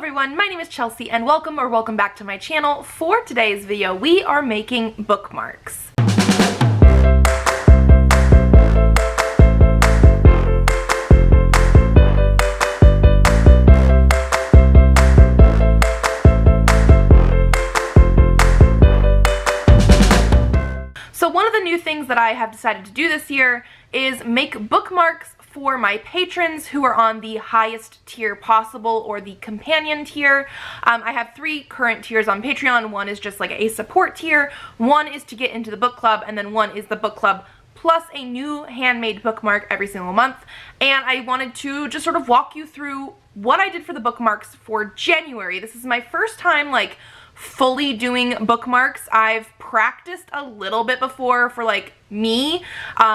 everyone, my name is Chelsea and welcome back to my channel. For today's video, we are making bookmarks. So one of the new things that I have decided to do this year is make bookmarks for my patrons who are on the highest tier possible, or the companion tier. I have 3 current tiers on Patreon. One is just like a support tier, one is to get into the book club, and then one is the book club plus a new handmade bookmark every single month. And I wanted to just sort of walk you through what I did for the bookmarks for January. This is my first time like fully doing bookmarks. I've practiced a little bit before for like me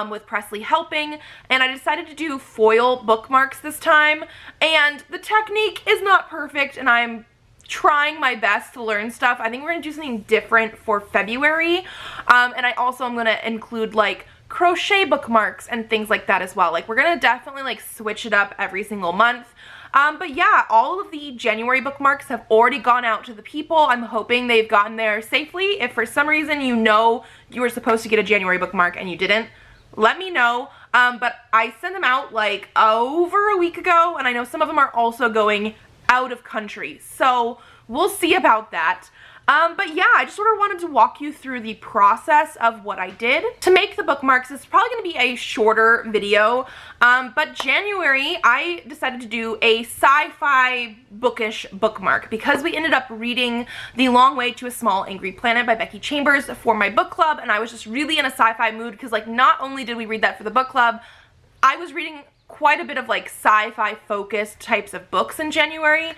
with Presley helping, and I decided to do foil bookmarks this time, and the technique is not perfect and I'm trying my best to learn stuff. I think we're gonna do something different for February, and I also am gonna include like crochet bookmarks and things like that as well. Like we're gonna definitely like switch it up every single month. But yeah, all of the January bookmarks have already gone out to the people. I'm hoping they've gotten there safely. If for some reason you know you were supposed to get a January bookmark and you didn't, let me know. But I sent them out like over a week ago, and I know some of them are also going out of country, so we'll see about that. But yeah, I just sort of wanted to walk you through the process of what I did to make the bookmarks. It's probably going to be a shorter video, but January I decided to do a sci-fi bookish bookmark because we ended up reading The Long Way to a Small Angry Planet by Becky Chambers for my book club, and I was just really in a sci-fi mood because like not only did we read that for the book club, I was reading quite a bit of like sci-fi focused types of books in January.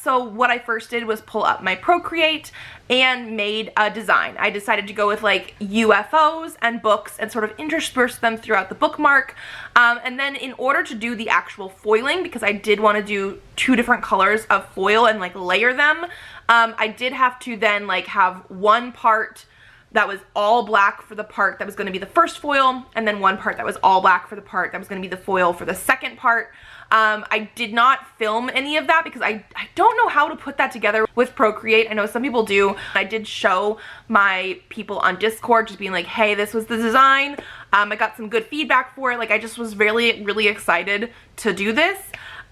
So what I first did was pull up my Procreate and made a design. I decided to go with like UFOs and books and sort of intersperse them throughout the bookmark. And then in order to do the actual foiling, because I did want to do 2 different colors of foil and like layer them, I did have to then like have one part that was all black for the part that was going to be the first foil, and then one part that was all black for the part that was going to be the foil for the second part. I did not film any of that because I don't know how to put that together with Procreate. I know some people do. I did show my people on Discord just being like, hey, this was the design. I got some good feedback for it. Like I just was really excited to do this.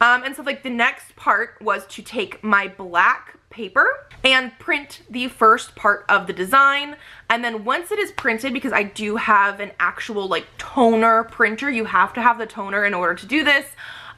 And so like the next part was to take my black paper and print the first part of the design, and then once it is printed, because I do have an actual like toner printer, you have to have the toner in order to do this,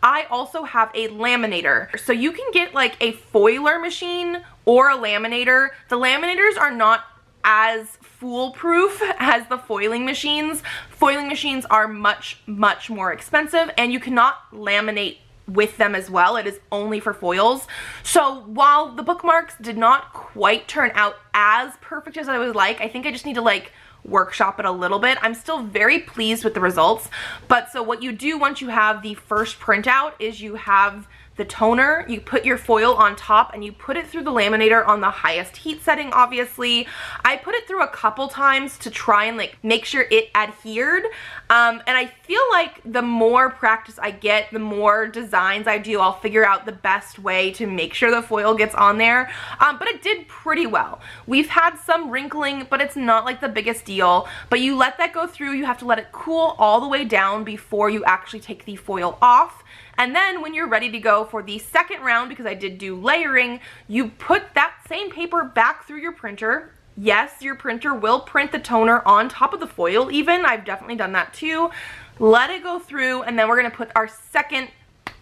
I also have a laminator. So you can get like a foiler machine or a laminator. The laminators are not as foolproof as the foiling machines. Foiling machines are much more expensive, and you cannot laminate with them as well. It is only for foils. So while the bookmarks did not quite turn out as perfect as I would like, I think I just need to like workshop it a little bit. I'm still very pleased with the results. But so what you do once you have the first printout is you have the toner, you put your foil on top, and you put it through the laminator on the highest heat setting, obviously. I put it through a couple times to try and like make sure it adhered, and I feel like the more practice I get, the more designs I do, I'll figure out the best way to make sure the foil gets on there, but it did pretty well. We've had some wrinkling, but it's not like the biggest deal, but you let that go through. You have to let it cool all the way down before you actually take the foil off. And then when you're ready to go for the second round, because I did do layering, you put that same paper back through your printer. Yes, your printer will print the toner on top of the foil even. I've definitely done that too. Let it go through, and then we're gonna put our second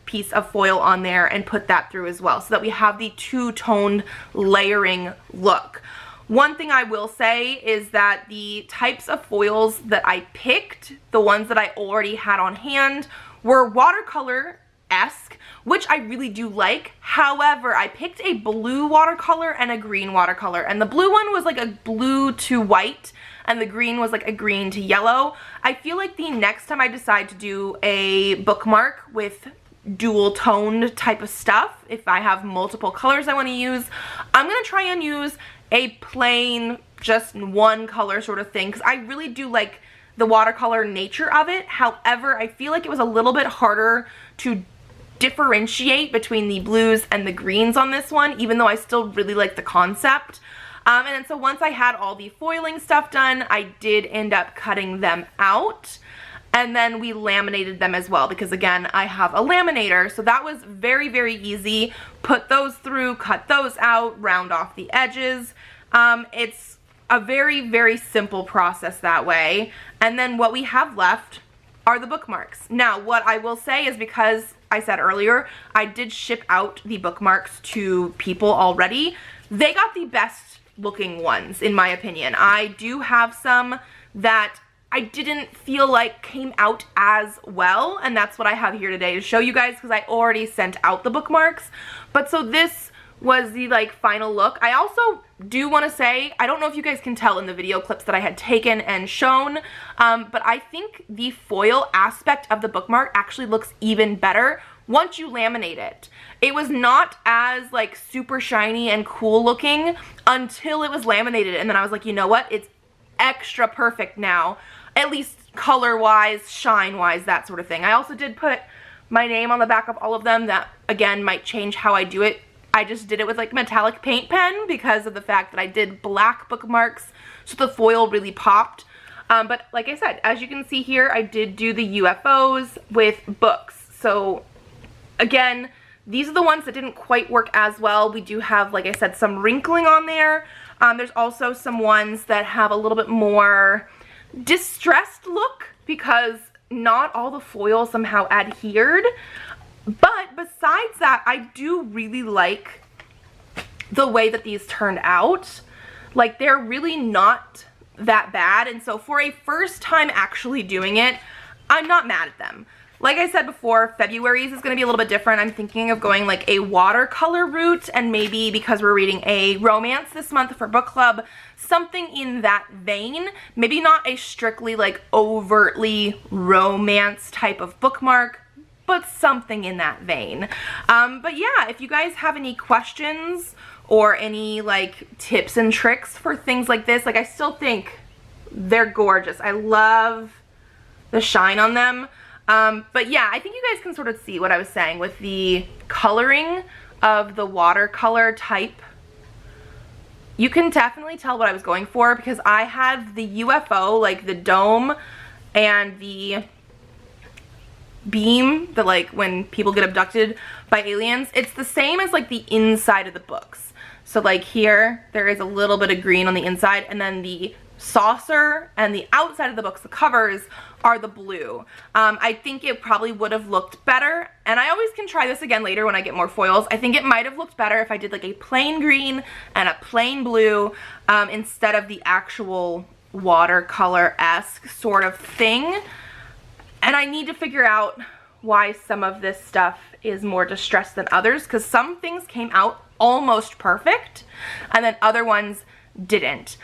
piece of foil on there and put that through as well, so that we have the 2-toned layering look. One thing I will say is that the types of foils that I picked, the ones that I already had on hand, were watercolor-esque, which I really do like. However, I picked a blue watercolor and a green watercolor, and the blue one was like a blue to white, and the green was like a green to yellow. I feel like the next time I decide to do a bookmark with dual toned type of stuff, if I have multiple colors I want to use, I'm gonna try and use a plain, just one color sort of thing, because I really do like the watercolor nature of it. However, I feel like it was a little bit harder to differentiate between the blues and the greens on this one, even though I still really like the concept. And then so once I had all the foiling stuff done, I did end up cutting them out. And then we laminated them as well because, again, I have a laminator. So that was very, very easy. Put those through, cut those out, round off the edges. It's a very, very simple process that way. And then what we have left are the bookmarks. Now, what I will say is, because I said earlier, I did ship out the bookmarks to people already. They got the best looking ones, in my opinion. I do have some that I didn't feel like came out as well, and that's what I have here today to show you guys, because I already sent out the bookmarks. But so this was the like final look. I also do want to say, I don't know if you guys can tell in the video clips that I had taken and shown, but I think the foil aspect of the bookmark actually looks even better once you laminate it. It was not as like super shiny and cool looking until it was laminated, and then I was like, you know what, it's extra perfect now, at least color wise, shine wise, that sort of thing. I also did put my name on the back of all of them. That again might change how I do it. I just did it with like metallic paint pen because of the fact that I did black bookmarks, so the foil really popped. But like I said, as you can see here, I did do the UFOs with books. So again, these are the ones that didn't quite work as well. We do have, like I said, some wrinkling on there. There's also some ones that have a little bit more distressed look because not all the foil somehow adhered. But besides that, I do really like the way that these turned out. Like, they're really not that bad. And so for a first time actually doing it, I'm not mad at them. Like I said before, February's is going to be a little bit different. I'm thinking of going like a watercolor route, and maybe because we're reading a romance this month for book club, something in that vein. Maybe not a strictly like overtly romance type of bookmark, but something in that vein. But yeah, if you guys have any questions or any like tips and tricks for things like this, like I still think they're gorgeous. I love the shine on them. But yeah, I think you guys can sort of see what I was saying with the coloring of the watercolor type. You can definitely tell what I was going for because I had the UFO, like the dome and the beam that like when people get abducted by aliens. It's the same as like the inside of the books. So like here, there is a little bit of green on the inside, and then the saucer and the outside of the books, the covers, are the blue. I think it probably would have looked better, and I always can try this again later when I get more foils. I think it might have looked better if I did like a plain green and a plain blue instead of the actual watercolor-esque sort of thing. And I need to figure out why some of this stuff is more distressed than others, because some things came out almost perfect and then other ones didn't.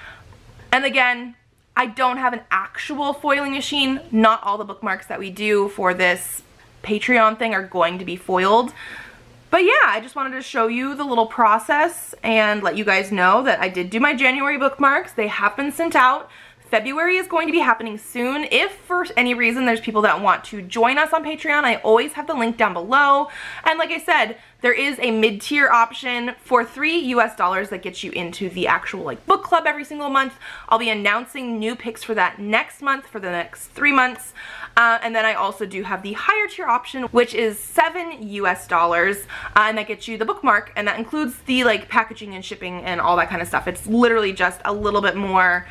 And again, I don't have an actual foiling machine. Not all the bookmarks that we do for this Patreon thing are going to be foiled. But yeah, I just wanted to show you the little process and let you guys know that I did do my January bookmarks. They have been sent out. February is going to be happening soon. If for any reason there's people that want to join us on Patreon, I always have the link down below. And like I said, there is a mid-tier option for $3 US that gets you into the actual like book club every single month. I'll be announcing new picks for that next month, for the next 3 months. And then I also do have the higher tier option, which is $7 US, and that gets you the bookmark, and that includes the like packaging and shipping and all that kind of stuff. It's literally just a little bit more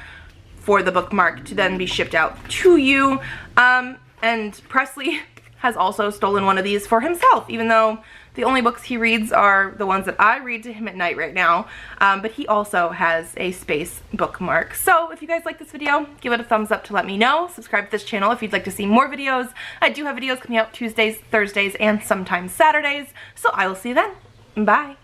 for the bookmark to then be shipped out to you. And Presley has also stolen one of these for himself, even though the only books he reads are the ones that I read to him at night right now. But he also has a space bookmark. So if you guys like this video, give it a thumbs up to let me know. Subscribe to this channel if you'd like to see more videos. I do have videos coming out Tuesdays, Thursdays, and sometimes Saturdays. So I will see you then. Bye.